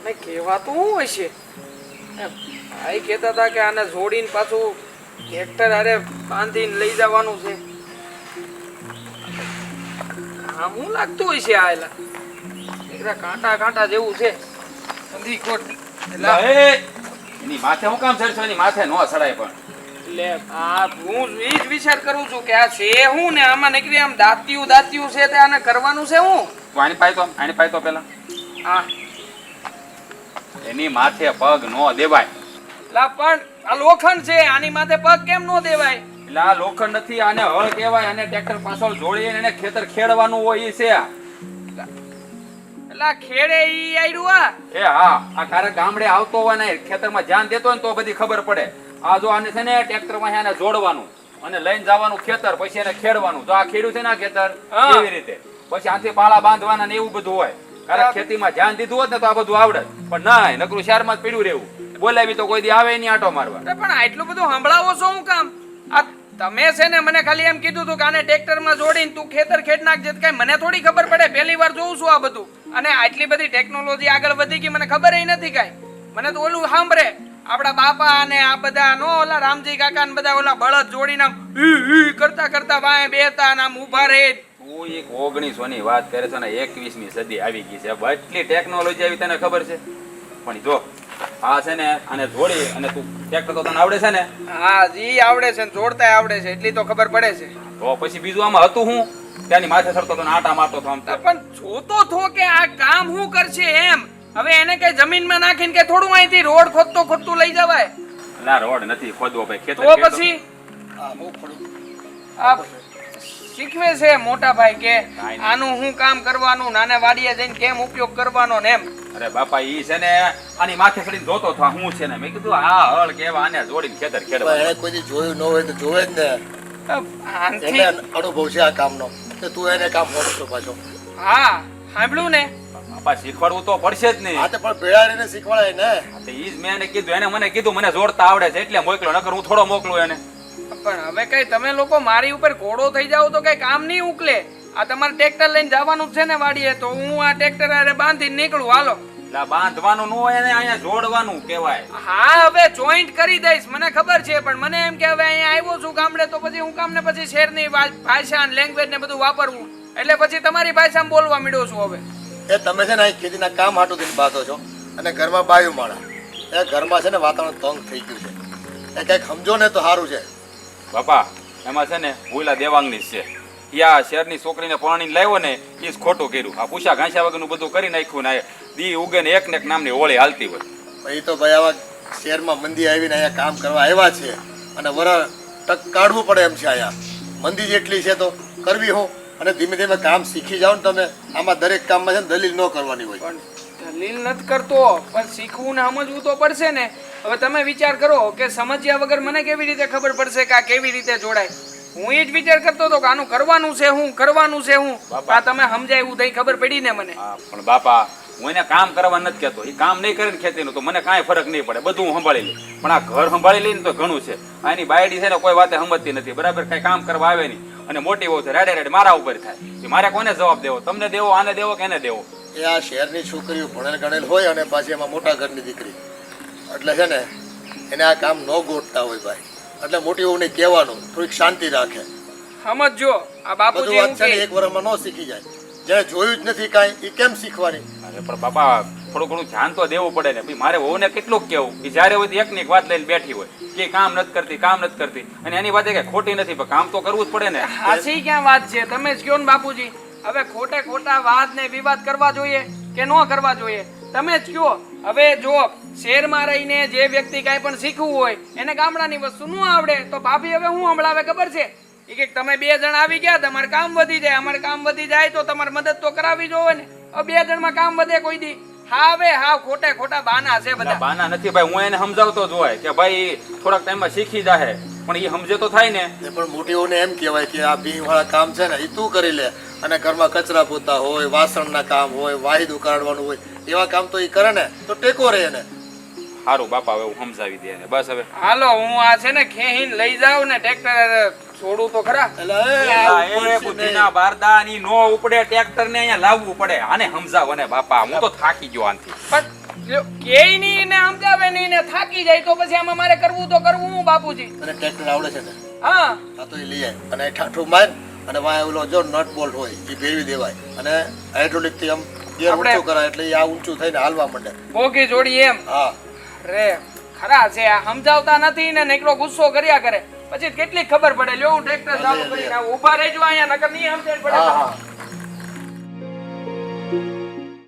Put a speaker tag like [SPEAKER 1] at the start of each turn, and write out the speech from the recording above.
[SPEAKER 1] આને કહેવાતું શું હશે? ભાઈ કહેતા હતા કે આને જોડીને પાછું ટ્રેક્ટર હારે બાંધીને લઈ જવાનું છે. આ હું લાગતું હોય છે? આ એલા એકદા કાંટા કાંટા જેવું છે. સંધી કોટ
[SPEAKER 2] એની માથે હું કામ ચડશો? એની માથે નો ચડાય પણ.
[SPEAKER 1] એટલે આ હું એ જ વિચાર કરું છું કે આ છે હું ને આમાં નીકળી આમ દાંતિયું છે તે આને કરવાનું છે હું.
[SPEAKER 2] આની પાય તો પેલા
[SPEAKER 1] હા
[SPEAKER 2] એની માથે પગ નો દેવાય.
[SPEAKER 1] લા પણ આ લોખંડ છે, આની માથે પગ કેમ નો દેવાય?
[SPEAKER 2] એટલે આ લોખંડ નથી, આને હળ કહેવાય. અને ટ્રેક્ટર પાછળ જોડીને એને ખેતર ખેડવાનું હોય એ છે.
[SPEAKER 1] લા ખેડે ઈ આયડું
[SPEAKER 2] એ હા, આ કારે ગામડે આવતો હોય ને ખેતરમાં ધ્યાન દેતો હોય ને તો બધી ખબર પડે. આ જો આને છે ને ટ્રેક્ટરમાં આને જોડવાનું અને લઈને જવાનું ખેતર, પછી એને ખેડવાનું. જો આ ખેડ્યું છે ને આ ખેતર એવી રીતે પછી આથી પાળા બાંધવાના ને એવું બધું હોય. કારણ ખેતીમાં ધ્યાન દીધું હોત ને તો આ બધું આવડે, પણ ના, નકરું શહેરમાં જ પીડ્યું રહેવું. બોલાવી તો કોઈ દી આવે નહીં આટો મારવા.
[SPEAKER 1] પણ આટલું બધું સંભળાવો છો હું કામ? આ તમે છે ને મને ખાલી એમ કીધું હતું કે આને ટ્રેક્ટરમાં જોડીને તું ખેતર ખેડ નાખજે. કઈ મને થોડી ખબર પડે? પહેલી વાર જોઉં છું આ બધું. અને આટલી બધી ટેકનોલોજી આગળ વધી ગઈ, મને ખબર નથી કાંઈ. મને તો ઓલું સાંભળે આપડા બાપા અને આ બધા નો ઓલા રામજી કાકા ને બધા ઓલા બળદ જોડીને આમ કરતા કરતા વાય બેતા અને આમ ઉભા રહે.
[SPEAKER 2] તું એક 1900 ની વાત કરે છે ને 21મી સદી આવી ગઈ છે. એટલી ટેકનોલોજી આવી તને ખબર છે? પણ જો આ છે ને આને જોડી અને તું ટ્રેક્ટર તો તને આવડે છે ને?
[SPEAKER 1] હા જી આવડે છે, જોડતા આવડે છે, એટલી તો ખબર પડે છે.
[SPEAKER 2] તો પછી બીજું આમાં હતું હું? ત્યાંની માથે સરતો તો આટા મારતો તો આમ.
[SPEAKER 1] પણ જોતો થો કે આ કામ હું કરશે એમ. હવે એને કઈ જમીનમાં નાખીને કે થોડું અહીંથી રોડ ખોદતું લઈ જવાય?
[SPEAKER 2] ના, રોડ નથી ખોદવો ભાઈ, ખેતર.
[SPEAKER 1] તો પછી આ શીખવે છે મોટા ભાઈ કે આનું હું કામ કરવાનું, નાને વાડીએ જઈને કેમ ઉપયોગ કરવાનો ને એમ.
[SPEAKER 2] અરે બાપા ઈ છે ને આની માથે ચડીને જોતો થા હું છે ને. મેં કીધું આ હળ કેવા આને જોડીને ખેતર ખેડવા.
[SPEAKER 3] એને કોઈ જોયું ન હોય તો જોવે જ ને.
[SPEAKER 1] આનથી
[SPEAKER 3] એને અનુભવ છે આ કામનો, તો તું એને કામ મોડતો પાછો.
[SPEAKER 1] હા સાંભળ્યું ને?
[SPEAKER 2] બાપા શીખવાડવું તો પડશે જ નહીં.
[SPEAKER 3] હા તો પણ ભેળાડીને શીખવાડાય ને.
[SPEAKER 2] ઈ જ મેં એને કીધું. એને મને કીધું મને જોડતા આવડે છે એટલે મોકલો, નકર હું થોડો મોકલું એને.
[SPEAKER 1] પણ હવે કઈ તમે લોકો મારી ઉપર ઘોડો થઈ જાવ તો કઈ કામ નહીં ઉકલે. આ તમારે ટ્રેક્ટર લઈને જવાનું છે ને વાડીએ, તો હું આ ટ્રેક્ટર આરે બાંધીને નીકળું. હાલો.
[SPEAKER 2] એટલે બાંધવાનું ન હોય ને અહીંયા જોડવાનું કહેવાય.
[SPEAKER 1] હા હવે જોઈન્ટ કરી દઈશ, મને ખબર છે. પણ મને એમ કે હવે અહીંયા આવ્યો છું ગામડે, તો પછી હું કામ ને પછી શહેરની ભાષા ને લેંગ્વેજ ને બધું વાપરવું, એટલે પછી તમારી ભાષામાં બોલવા માંડ્યો છું હવે.
[SPEAKER 3] એ તમે છે ને અહીં ખેતીના કામ હાટું થઈને બાંધો છો અને ઘરમાં બાયું માણા. એ ઘરમાં છે ને વાતાવરણ તંગ થઈ ગયું છે. એ કંઈક સમજો ને તો સારું છે.
[SPEAKER 2] બાપા એમાં છે ને ભૂલા દેવાંગની જ છે. યા શહેરની છોકરીને પરણીને લાવ્યો ને એ જ ખોટું કર્યું. આ પૂછા ઘાંસ્યા વગરનું બધું કરી નાખ્યું ને દી ઉગે ને એક નામની હોળી હાલતી હોય.
[SPEAKER 3] એ તો ભાઈ આવા શહેરમાં મંદી આવીને અહીંયા કામ કરવા આવ્યા છે અને વરા ટક કાઢવું પડે એમ છે. અહીંયા મંદી જેટલી છે તો કરવી હું. અને ધીમે ધીમે કામ શીખી જાઓ ને તમે. આમાં દરેક કામમાં છે ને દલીલ ન કરવાની હોય.
[SPEAKER 1] પણ દલીલ નથી કરતો, પણ શીખવું ને સમજવું તો પડશે ને. હવે તમે વિચાર કરો કે સમજ્યા વગર મને કેવી રીતે ખબર પડશે કે આ કેવી રીતે જોડાય? હું એ જ વિચાર કરતો હતો કે આનું કરવાનું છે હું, કરવાનું છે હું. આ તમે સમજાયું થઈ ખબર પડી ને મને.
[SPEAKER 2] પણ બાપા હું એને કામ કરવા નથી કહેતો. એ કામ નહીં કરે ને ખેતીનું તો મને કાંઈ ફરક નહીં પડે, બધું હું સંભાળી લઈ. પણ આ ઘર સંભાળી લઈને તો ઘણું છે. આની બાયડી છે ને કોઈ વાતે સમજતી નથી, બરાબર કઈ કામ કરવા આવે નહીં. અને મોટી બહુ છે, રેડે મારા ઉપર થાય. મારે કોને જવાબ દેવો? તમને દેવો, આને દેવો કે એને દેવો?
[SPEAKER 3] એ આ શહેરની છોકરીઓ ભણેલ ગણેલ હોય અને પાછી એમાં મોટા ઘરની દીકરી, એટલે છે ને એને આ કામ ન ગોઠતા હોય ભાઈ. એટલે મોટી વહુને કહેવાનું થોડીક શાંતિ રાખે.
[SPEAKER 1] સમજો આ બાપુજી
[SPEAKER 3] બધું વાત છે ને એક વર્ષમાં ન શીખી જાય. જેને જોયું જ નથી કાંઈ એ કેમ શીખવાની?
[SPEAKER 2] અરે પણ બાપા થોડું ઘણું ધ્યાન તો દેવું પડે ને. ભાઈ મારે વહુને કેટલું કેવું? એ જ્યારે હોય એકની એક વાત લઈને બેઠી હોય કે કામ નથી કરતી અને એની વાત કે ખોટી નથી, પણ કામ તો કરવું જ પડે ને.
[SPEAKER 1] હાસી ક્યાં વાત છે? તમે જ કહો ને બાપુજી. હવે ખોટા વાદ ને વિવાદ કરવા જોઈએ કે ન કરવા જોઈએ? તમે જ કહો. હવે જો શહેરમાં રહીને જે વ્યક્તિ કાંઈ પણ શીખવું હોય એને ગામડાની વસ્તુ ન આવડે તો ભાભી હવે હું હમણાં ખબર છે કે તમે 2 જણ આવી ગયા, તમારે કામ વધી જાય. અમારે કામ વધી જાય તો તમારે મદદ તો કરાવી જોવે ને. હવે 2 જણમાં કામ વધે કોઈ દી? હા હવે હા ખોટા બાના છે બધા.
[SPEAKER 2] બાના નથી ભાઈ, હું એને સમજાવતો જ હોય કે ભાઈ થોડાક ટાઈમમાં શીખી જાય. પણ એ સમજે તો થાય ને.
[SPEAKER 3] પણ મોટીઓને એમ કહેવાય કે આ ભીંગ વાળા કામ છે ને એ તું કરી લે. અને ઘરમાં કચરા પોતા હોય, વાસણના કામ હોય, વાહિદું કાઢવાનું હોય, એવા કામ તો એ કરે ને તો ટેકો રહે ને.
[SPEAKER 2] સારું બાપા હવે હું સમજાવી દે ને બસ. હવે
[SPEAKER 1] હાલો હું આ છે ને ખેહીને લઈ જાઉં ને ટ્રેક્ટર છોડું તો ખરા.
[SPEAKER 2] બુદ્ધિના બારદાની નો ઉપડે ટ્રેક્ટર ને અહીંયા લાવવું પડે. આને સમજાવો ને બાપા, હું તો થાકી ગયો આનથી.
[SPEAKER 1] પણ લ્યો, કેય નહીં ને સમજાવે નહીં ને થાકી જાય તો પછી આમાં મારે કરવું તો કરવું હું બાપુજી.
[SPEAKER 3] તને ટ્રેક્ટર આવડે છે ને?
[SPEAKER 1] હા
[SPEAKER 3] આ તો એ લઈ આય અને ઠાઠું માર અને વાય ઓલો જો નટ બોલ્ટ હોય એ ફેરવી દેવાય અને હાઇડ્રોલિક થી આમ ગેર
[SPEAKER 1] આપણે-
[SPEAKER 3] ઊંચું કરાય એટલે એ આ ઊંચું થઈને હાલવા માંડે.
[SPEAKER 1] ભોગી જોડી એમ.
[SPEAKER 3] હા
[SPEAKER 1] રે ખરા છે આ સમજાવતા નથી ને નીકળો ગુસ્સો કર્યા કરે પછી કેટલી ખબર પડે. લ્યો હું ટ્રેક્ટર ચાલુ કરીને આવું. ઊભા રહેજો અહીંયા નકર નહીં સમજણ પડે
[SPEAKER 3] હા
[SPEAKER 1] તમને.
[SPEAKER 3] હા